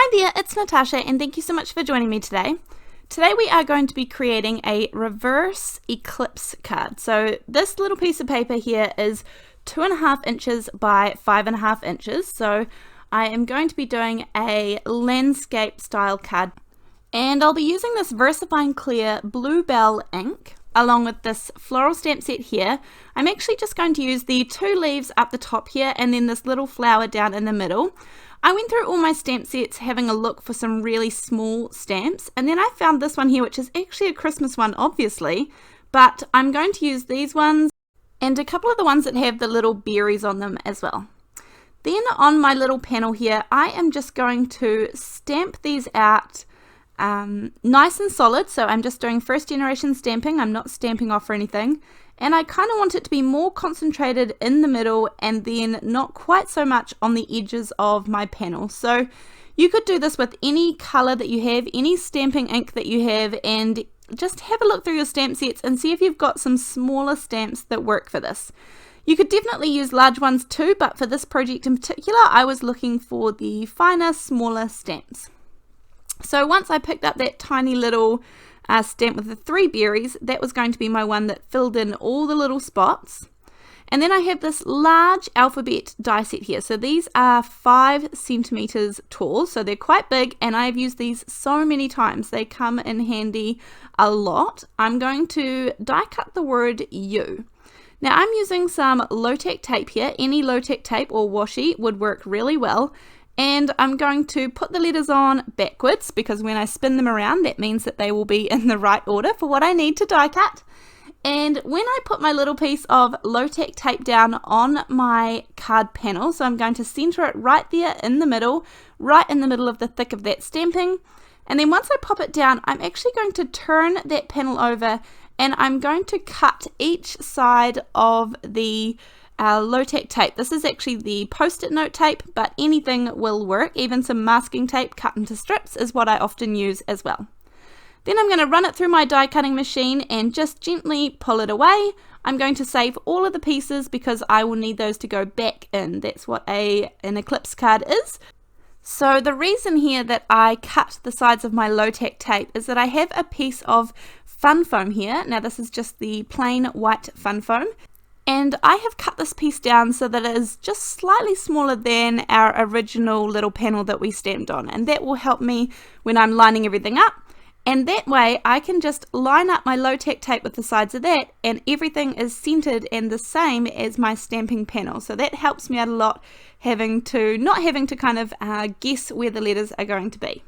Hi there, it's Natasha and thank you so much for joining me today. Today we are going to be creating a reverse eclipse card. So this little piece of paper here is 2.5 inches by 5.5 inches. So I am going to be doing a landscape style card. And I'll be using this VersaFine Clair Blue Belle ink along with this floral stamp set here. I'm actually just going to use the 2 leaves up the top here and then this little flower down in the middle. I went through all my stamp sets having a look for some really small stamps, and then I found this one here, which is actually a Christmas one obviously, but I'm going to use these ones and a couple of the ones that have the little berries on them as well. Then on my little panel here, I am just going to stamp these out nice and solid. So I'm just doing first generation stamping, I'm not stamping off or anything, and I kind of want it to be more concentrated in the middle and then not quite so much on the edges of my panel. So you could do this with any color that you have, any stamping ink that you have, and just have a look through your stamp sets and see if you've got some smaller stamps that work for this. You could definitely use large ones too, but for this project in particular I was looking for the finer, smaller stamps. So once I picked up that tiny little stamp with the 3 berries, that was going to be my one that filled in all the little spots. And then I have this large alphabet die set here. So these are 5 centimeters tall, so they're quite big, and I've used these so many times. They come in handy a lot. I'm going to die cut the word U. Now I'm using some low-tack tape here. Any low-tack tape or washi would work really well. And I'm going to put the letters on backwards because when I spin them around that means that they will be in the right order for what I need to die cut. And when I put my little piece of low-tack tape down on my card panel, so I'm going to center it right there in the middle, right in the middle of the thick of that stamping. And then once I pop it down, I'm actually going to turn that panel over and I'm going to cut each side of the low-tack tape. This is actually the post-it note tape, but anything will work. Even some masking tape cut into strips is what I often use as well. Then I'm going to run it through my die cutting machine and just gently pull it away. I'm going to save all of the pieces because I will need those to go back in. That's what an Eclipse card is. So the reason here that I cut the sides of my low-tack tape is that I have a piece of fun foam here. Now this is just the plain white fun foam. And I have cut this piece down so that it is just slightly smaller than our original little panel that we stamped on. And that will help me when I'm lining everything up. And that way I can just line up my low-tack tape with the sides of that and everything is centered and the same as my stamping panel. So that helps me out a lot, not having to kind of guess where the letters are going to be.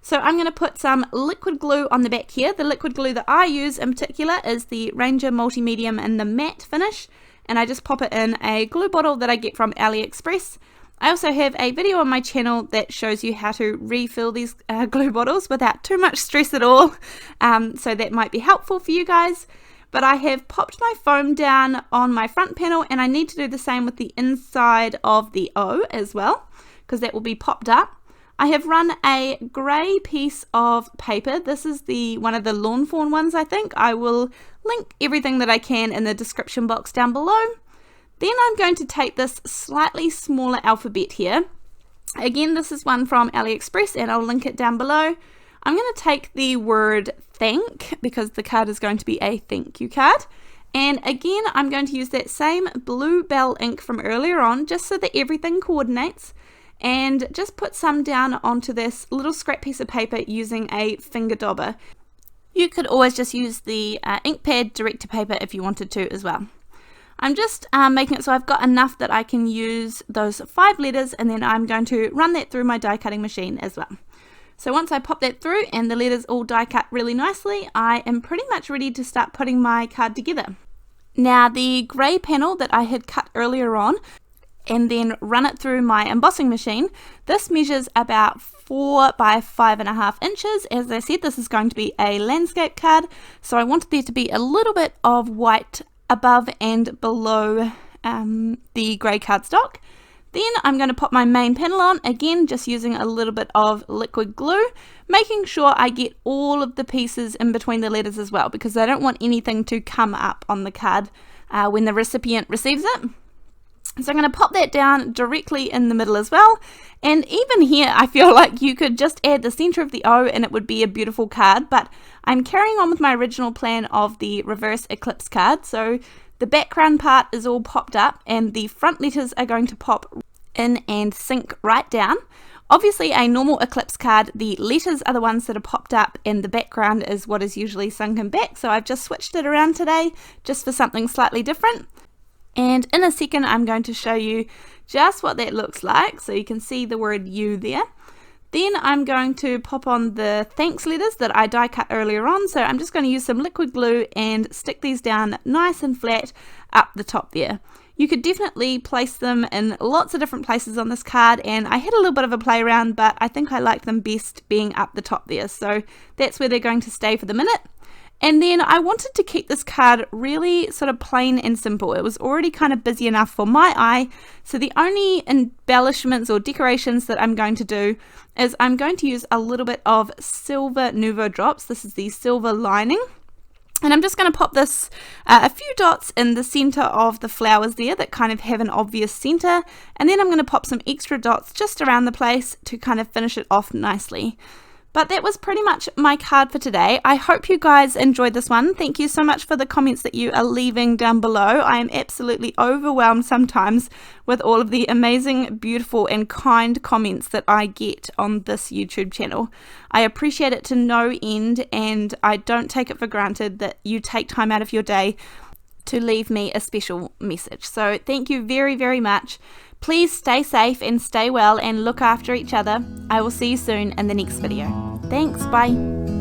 So I'm going to put some liquid glue on the back here. The liquid glue that I use in particular is the Ranger Multi-Medium in the matte finish, and I just pop it in a glue bottle that I get from AliExpress. I also have a video on my channel that shows you how to refill these glue bottles without too much stress at all, so that might be helpful for you guys. But I have popped my foam down on my front panel and I need to do the same with the inside of the O as well, because that will be popped up. I have run a grey piece of paper. This is one of the Lawn Fawn ones, I think. I will link everything that I can in the description box down below. Then I'm going to take this slightly smaller alphabet here. Again, this is one from AliExpress and I'll link it down below. I'm going to take the word thank because the card is going to be a thank you card. And again, I'm going to use that same Blue Belle ink from earlier on just so that everything coordinates. And just put some down onto this little scrap piece of paper using a finger dauber. You could always just use the ink pad direct to paper if you wanted to as well. I'm just making it so I've got enough that I can use those 5 letters and then I'm going to run that through my die cutting machine as well. So once I pop that through and the letters all die cut really nicely, I am pretty much ready to start putting my card together. Now the grey panel that I had cut earlier on and then run it through my embossing machine. This measures about 4 by 5.5 inches. As I said, this is going to be a landscape card, so I wanted there to be a little bit of white above and below the grey cardstock. Then I'm going to pop my main panel on, again just using a little bit of liquid glue, making sure I get all of the pieces in between the letters as well, because I don't want anything to come up on the card when the recipient receives it. So I'm going to pop that down directly in the middle as well. And even here, I feel like you could just add the center of the O and it would be a beautiful card. But I'm carrying on with my original plan of the reverse eclipse card. So the background part is all popped up and the front letters are going to pop in and sink right down. Obviously, a normal eclipse card, the letters are the ones that are popped up and the background is what is usually sunken back. So I've just switched it around today just for something slightly different. And in a second, I'm going to show you just what that looks like. So you can see the word U there. Then I'm going to pop on the thanks letters that I die cut earlier on. So I'm just going to use some liquid glue and stick these down nice and flat up the top there. You could definitely place them in lots of different places on this card, and I had a little bit of a play around, but I think I liked them best being up the top there. So that's where they're going to stay for the minute. And then I wanted to keep this card really sort of plain and simple. It was already kind of busy enough for my eye. So the only embellishments or decorations that I'm going to do is I'm going to use a little bit of silver Nuvo drops. This is the silver lining. And I'm just going to pop this a few dots in the center of the flowers there that kind of have an obvious center. And then I'm going to pop some extra dots just around the place to kind of finish it off nicely. But that was pretty much my card for today. I hope you guys enjoyed this one. Thank you so much for the comments that you are leaving down below. I am absolutely overwhelmed sometimes with all of the amazing, beautiful and kind comments that I get on this YouTube channel. I appreciate it to no end, and I don't take it for granted that you take time out of your day to leave me a special message. So thank you very, very much. Please stay safe and stay well and look after each other. I will see you soon in the next video. Thanks, bye.